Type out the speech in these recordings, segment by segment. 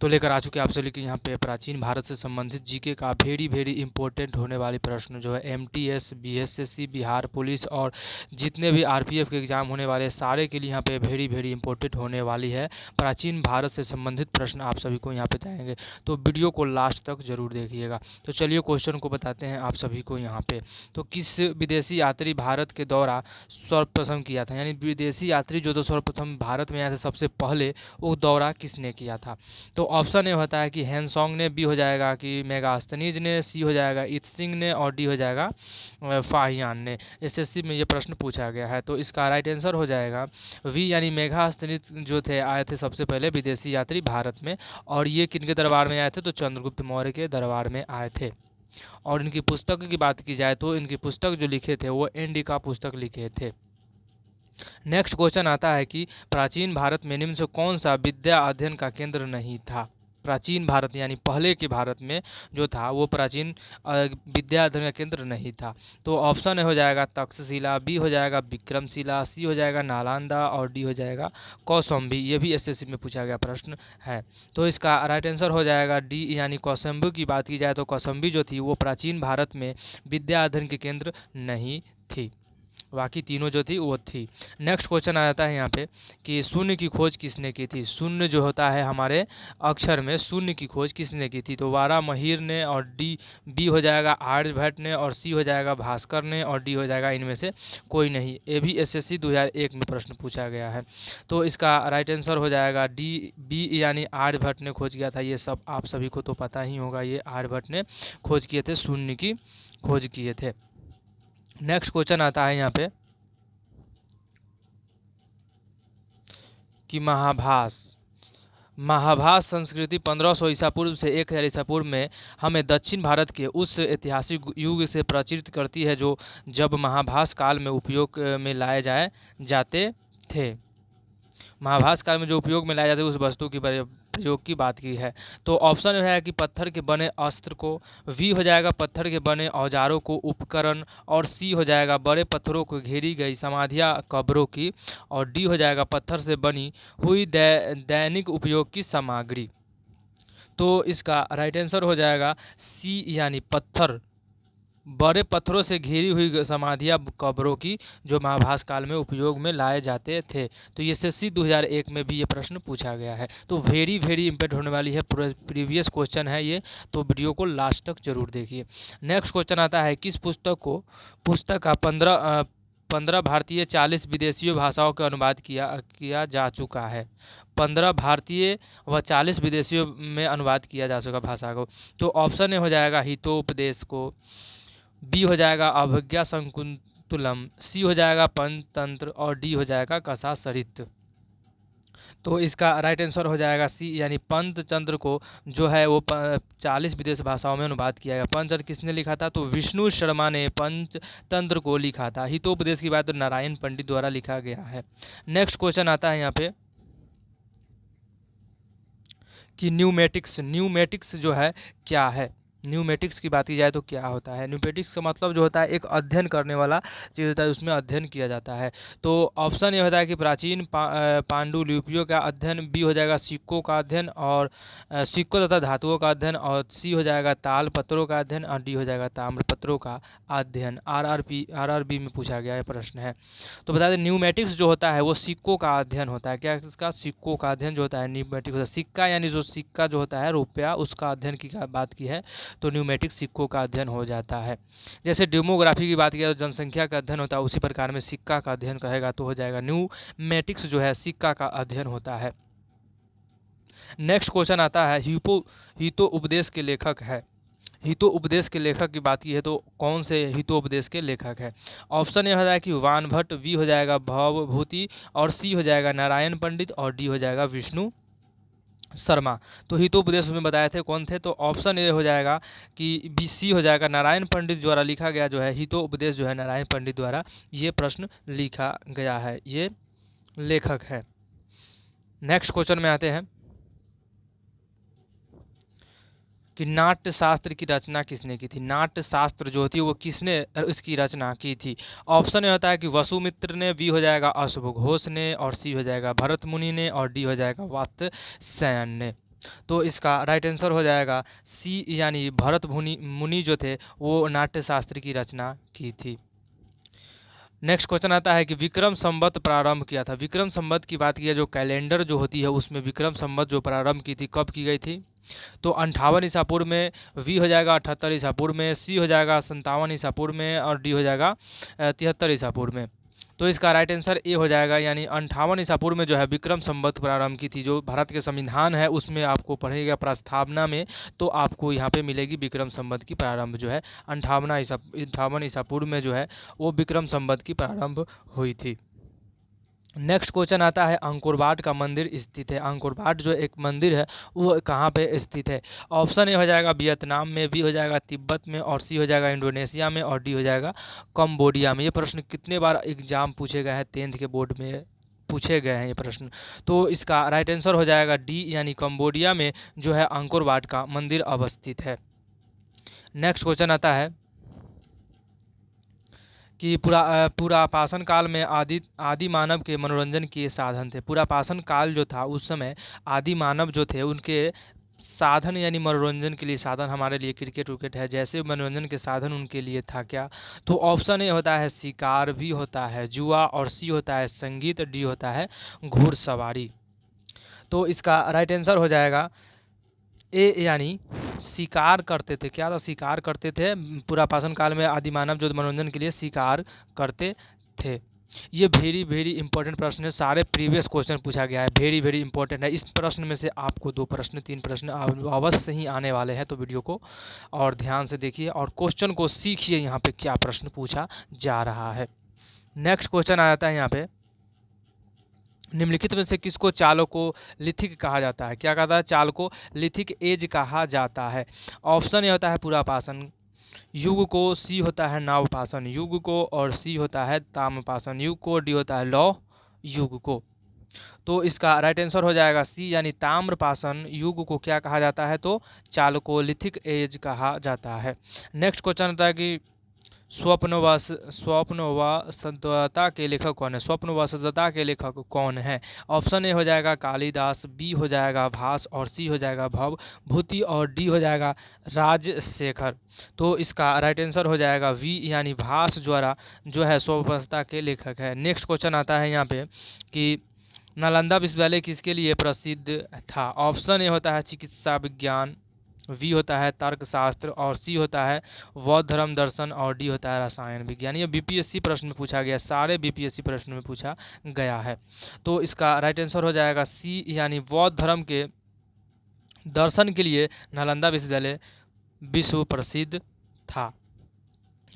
तो लेकर आ चुके हैं आप सभी के यहाँ पे प्राचीन भारत से संबंधित जीके का वेरी इंपॉर्टेंट होने वाले प्रश्न जो है एमटीएस, बीएसएससी, बिहार पुलिस और जितने भी आरपीएफ के एग्जाम होने वाले सारे के लिए यहाँ पे वेरी इंपॉर्टेंट होने वाली है। प्राचीन भारत से संबंधित प्रश्न आप सभी को यहाँ पे जाएंगे, तो वीडियो को लास्ट तक जरूर देखिएगा। तो चलिए क्वेश्चन को बताते हैं आप सभी को यहाँ पे। तो किस विदेशी यात्री भारत के दौरा सर्वप्रथम किया था, यानी विदेशी यात्री जो सर्वप्रथम भारत में आए थे सबसे पहले, वो दौरा किसने किया था। तो ऑप्शन ए होता है कि हैंसोंग ने, बी हो जाएगा कि मेगास्थनीज ने, सी हो जाएगा इत्सिंग ने और डी हो जाएगा फाहियान ने। एसएससी में ये प्रश्न पूछा गया है, तो इसका राइट आंसर हो जाएगा वी, यानी मेगास्थनीज जो थे आए थे सबसे पहले विदेशी यात्री भारत में। और ये किनके दरबार में आए थे, तो चंद्रगुप्त मौर्य के दरबार में आए थे। और इनकी पुस्तक की बात की जाए तो इनकी पुस्तक जो लिखे थे वो इंडिका पुस्तक लिखे थे। नेक्स्ट क्वेश्चन आता है कि प्राचीन भारत में निम्न से कौन सा विद्या अध्ययन का केंद्र नहीं था। प्राचीन भारत यानी पहले के भारत में जो था वो प्राचीन विद्या अध्ययन का केंद्र नहीं था। तो ऑप्शन हो जाएगा तक्षशिला, बी हो जाएगा विक्रमशिला, सी हो जाएगा नालंदा और डी हो जाएगा कौशाम्बी। ये भी एसएससी में पूछा गया प्रश्न है। तो इसका राइट आंसर हो जाएगा डी, यानी कौशाम्बी की बात की जाए तो कौशाम्बी जो थी वो प्राचीन भारत में विद्या अध्ययन के केंद्र नहीं थी, बाकी तीनों जो थी वो थी। नेक्स्ट क्वेश्चन आ जाता है यहाँ पे कि शून्य की खोज किसने की थी। शून्य जो होता है हमारे अक्षर में, शून्य की खोज किसने की थी। तो वारामहीर ने और डी, बी हो जाएगा आर्यभट्ट ने और सी हो जाएगा भास्कर ने और डी हो जाएगा इनमें से कोई नहीं। ये भी एसएससी 2001 में प्रश्न पूछा गया है। तो इसका राइट आंसर हो जाएगा डी, बी, यानी आर्यभट्ट ने खोज किया था। ये सब आप सभी को तो पता ही होगा, ये आर्यभट्ट ने खोज किए थे, शून्य की खोज किए थे। नेक्स्ट क्वेश्चन आता है यहाँ पे कि महाभास संस्कृति 1500 ईसा पूर्व से 1000 ईसा पूर्व में हमें दक्षिण भारत के उस ऐतिहासिक युग से परिचित करती है जो जब महाभास काल में उपयोग में लाए जाते थे। महाभास काल में जो उपयोग में लाए जाते उस वस्तु की प्रयोग की बात की है। तो ऑप्शन है कि पत्थर के बने अस्त्र को, वी हो जाएगा पत्थर के बने औजारों को, उपकरण, और सी हो जाएगा बड़े पत्थरों को घेरी गई समाधियाँ कब्रों की, और डी हो जाएगा पत्थर से बनी हुई दैनिक उपयोग की सामग्री। तो इसका राइट आंसर हो जाएगा सी, यानी पत्थर, बड़े पत्थरों से घिरी हुई समाधियाँ कब्रों की जो महाभास काल में उपयोग में लाए जाते थे। तो ये एसएससी 2001 में भी ये प्रश्न पूछा गया है। तो वेरी इम्पोर्टेंट होने वाली है, प्रीवियस क्वेश्चन है ये, तो वीडियो को लास्ट तक जरूर देखिए। नेक्स्ट क्वेश्चन आता है किस पुस्तक का 15 भारतीय 40 विदेशी भाषाओं का अनुवाद किया जा चुका है। 15 भारतीय व 40 विदेशियों में अनुवाद किया जा चुका भाषा को। तो ऑप्शन ए हो जाएगा हितोपदेश को, बी हो जाएगा अभिज्ञा संकुतुलम, सी हो जाएगा पंचतंत्र और डी हो जाएगा कसासरित। तो इसका राइट आंसर हो जाएगा सी, यानी पंचतंत्र को जो है वो 40 विदेश भाषाओं में अनुवाद किया गया। पंचतंत्र किसने लिखा था, तो विष्णु शर्मा ने पंचतंत्र को लिखा था। हितोपदेश की बात तो नारायण पंडित द्वारा लिखा गया है। नेक्स्ट क्वेश्चन आता है यहाँ पे कि न्यूमेटिक्स जो है क्या है। न्यूमेटिक्स की बात की जाए तो क्या होता है। न्यूमेटिक्स का मतलब जो होता है एक अध्ययन करने वाला चीज़ होता है, उसमें अध्ययन किया जाता है। तो ऑप्शन ये होता है कि प्राचीन पांडुलिपियों का अध्ययन, बी हो जाएगा सिक्कों का अध्ययन और सिक्कों तथा धातुओं का अध्ययन, और सी हो जाएगा ताल पत्रों का अध्ययन और डी हो जाएगा ताम्रपत्रों का अध्ययन। आरआरबी में पूछा गया है प्रश्न है। तो बता दें न्यूमेटिक्स जो होता है वो सिक्कों का अध्ययन होता है। क्या इसका सिक्कों का अध्ययन जो होता है न्यूमेटिक्स होता है। सिक्का यानी जो सिक्का जो होता है रुपया, उसका अध्ययन की बात की है तो न्यूमेटिक सिक्कों का अध्ययन हो जाता है। जैसे डेमोग्राफी की बात की तो जनसंख्या का अध्ययन होता है, उसी प्रकार में सिक्का का अध्ययन कहेगा तो हो जाएगा न्यूमेटिक्स जो है सिक्का का अध्ययन होता है। नेक्स्ट क्वेश्चन आता है हितोपदेश के लेखक है। हितोपदेश के लेखक की बात की है तो कौन से हितोपदेश के लेखक है। ऑप्शन ए हो जाएगा कि वानभट्ट, बी हो जाएगा भवभूति और सी हो जाएगा नारायण पंडित और डी हो जाएगा विष्णु शर्मा। तो हितोपदेश में बताए थे कौन थे, तो ऑप्शन ए हो जाएगा कि बी, सी हो जाएगा नारायण पंडित द्वारा लिखा गया जो है हितोपदेश जो है नारायण पंडित द्वारा ये प्रश्न लिखा गया है, ये लेखक है। नेक्स्ट क्वेश्चन में आते हैं कि नाट्य शास्त्र की रचना किसने की थी। नाट्य शास्त्र जो होती है वो किसने इसकी रचना की थी। ऑप्शन ए होता है कि वसुमित्र ने, बी हो जाएगा अश्वघोष ने और सी हो जाएगा भरत मुनि ने और डी हो जाएगा वात्स्यायन ने। तो इसका राइट आंसर हो जाएगा सी, यानी भरत मुनि मुनि जो थे वो नाट्य शास्त्र की रचना की थी। नेक्स्ट क्वेश्चन आता है कि विक्रम संवत प्रारंभ किया था। विक्रम संवत की बात की जो कैलेंडर जो होती है उसमें विक्रम संवत जो प्रारंभ की थी कब की गई थी? तो 58 ईसा पूर्व में, वी हो जाएगा 78 ईसा पूर्व में, सी हो जाएगा 57 ईसा पूर्व में और डी हो जाएगा 73 ईसा पूर्व में। तो इसका राइट आंसर ए हो जाएगा, यानी 58 ईसा पूर्व में जो है विक्रम संवत प्रारंभ की थी। जो भारत के संविधान है उसमें आपको पढ़ेगा प्रस्तावना में, तो आपको यहाँ पे मिलेगी विक्रम संवत की प्रारंभ जो है 58 ईसा पूर्व में जो है वो विक्रम संवत की प्रारंभ हुई थी। नेक्स्ट क्वेश्चन आता है अंकोरवाट का मंदिर स्थित है। अंकोरवाट जो एक मंदिर है वो कहाँ पे स्थित है? ऑप्शन ए हो जाएगा वियतनाम में, बी हो जाएगा तिब्बत में और सी हो जाएगा इंडोनेशिया में और डी हो जाएगा कंबोडिया में। ये प्रश्न कितने बार एग्जाम पूछे गए हैं? 10th के बोर्ड में पूछे गए हैं ये प्रश्न। तो इसका राइट आंसर हो जाएगा डी, यानी कंबोडिया में जो है अंकोरवाट का मंदिर अवस्थित है। नेक्स्ट क्वेश्चन आता है कि पुरापाषाण काल में आदि मानव के मनोरंजन के साधन थे। पुरापाषाण काल जो था उस समय आदि मानव जो थे उनके साधन यानी मनोरंजन के लिए साधन हमारे लिए क्रिकेट विकेट है, जैसे मनोरंजन के साधन उनके लिए था क्या? तो ऑप्शन ए होता है शिकार, बी होता है जुआ और सी होता है संगीत, डी होता है घुड़सवारी। तो इसका राइट आंसर हो जाएगा ए, यानी शिकार करते थे। क्या था? शिकार करते थे। पुरापाषाण काल में आदि मानव जो मनोरंजन के लिए शिकार करते थे। ये वेरी वेरी इंपॉर्टेंट प्रश्न है, सारे प्रीवियस क्वेश्चन पूछा गया है, वेरी वेरी इंपॉर्टेंट है। इस प्रश्न में से आपको 2 प्रश्न 3 प्रश्न अवश्य ही आने वाले हैं, तो वीडियो को और ध्यान से देखिए और क्वेश्चन को सीखिए यहाँ पे क्या प्रश्न पूछा जा रहा है। नेक्स्ट क्वेश्चन आ जाता है यहाँ पे, निम्नलिखित में से किसको चालकोलिथिक कहा जाता है? क्या कहता है? चालकोलिथिक एज कहा जाता है। ऑप्शन ए होता है पुरापाषाण युग को, सी होता है नवपाषाण युग को और सी होता है ताम्रपाषाण युग को, डी होता है लौह युग को। तो इसका राइट आंसर हो जाएगा सी, यानी ताम्रपाषाण युग को क्या कहा जाता है? तो चालकोलिथिक एज कहा जाता है। नेक्स्ट क्वेश्चन होता है कि स्वप्न व सत्यता के लेखक कौन है? स्वप्न व सत्यता के लेखक कौन है? ऑप्शन ए हो जाएगा कालिदास, बी हो जाएगा भास और सी हो जाएगा भवभूति और डी हो जाएगा राजशेखर। तो इसका राइट आंसर हो जाएगा वी, यानी भास द्वारा जो है स्वप्नता के लेखक है। नेक्स्ट क्वेश्चन आता है यहाँ पे कि नालंदा विश्वविद्यालय किसके लिए प्रसिद्ध था? ऑप्शन ए होता है चिकित्सा विज्ञान, वी होता है तर्कशास्त्र और सी होता है बौद्ध धर्म दर्शन और डी होता है रसायन विज्ञान। ये बीपीएससी प्रश्न में पूछा गया, सारे बीपीएससी प्रश्न में पूछा गया है। तो इसका राइट आंसर हो जाएगा सी, यानी बौद्ध धर्म के दर्शन के लिए नालंदा विश्वविद्यालय विश्व प्रसिद्ध था।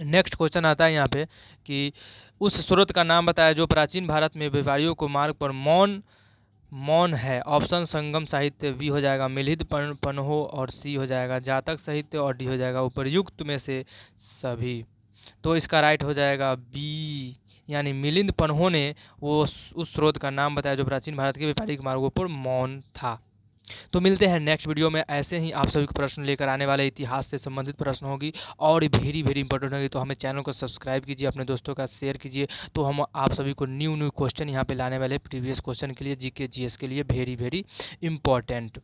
नेक्स्ट क्वेश्चन आता है यहाँ पे कि उस स्रोत का नाम बताया जो प्राचीन भारत में व्यापारियों को मार्ग पर मौन है। ऑप्शन संगम साहित्य, बी हो जाएगा मिलिंद पन्हो और सी हो जाएगा जातक साहित्य और डी हो जाएगा उपर्युक्त में से सभी। तो इसका राइट हो जाएगा बी, यानी मिलिंद पन्हो ने वो उस स्रोत का नाम बताया जो प्राचीन भारत के व्यापारिक मार्गों पर मौन था। तो मिलते हैं नेक्स्ट वीडियो में, ऐसे ही आप सभी को प्रश्न लेकर आने वाले इतिहास से संबंधित प्रश्न होगी और वेरी वेरी इंपॉर्टेंट होगी। तो हमें चैनल को सब्सक्राइब कीजिए, अपने दोस्तों का शेयर कीजिए, तो हम आप सभी को न्यू क्वेश्चन यहाँ पे लाने वाले प्रीवियस क्वेश्चन के लिए, जीके जीएस के लिए वेरी वेरी इंपॉर्टेंट।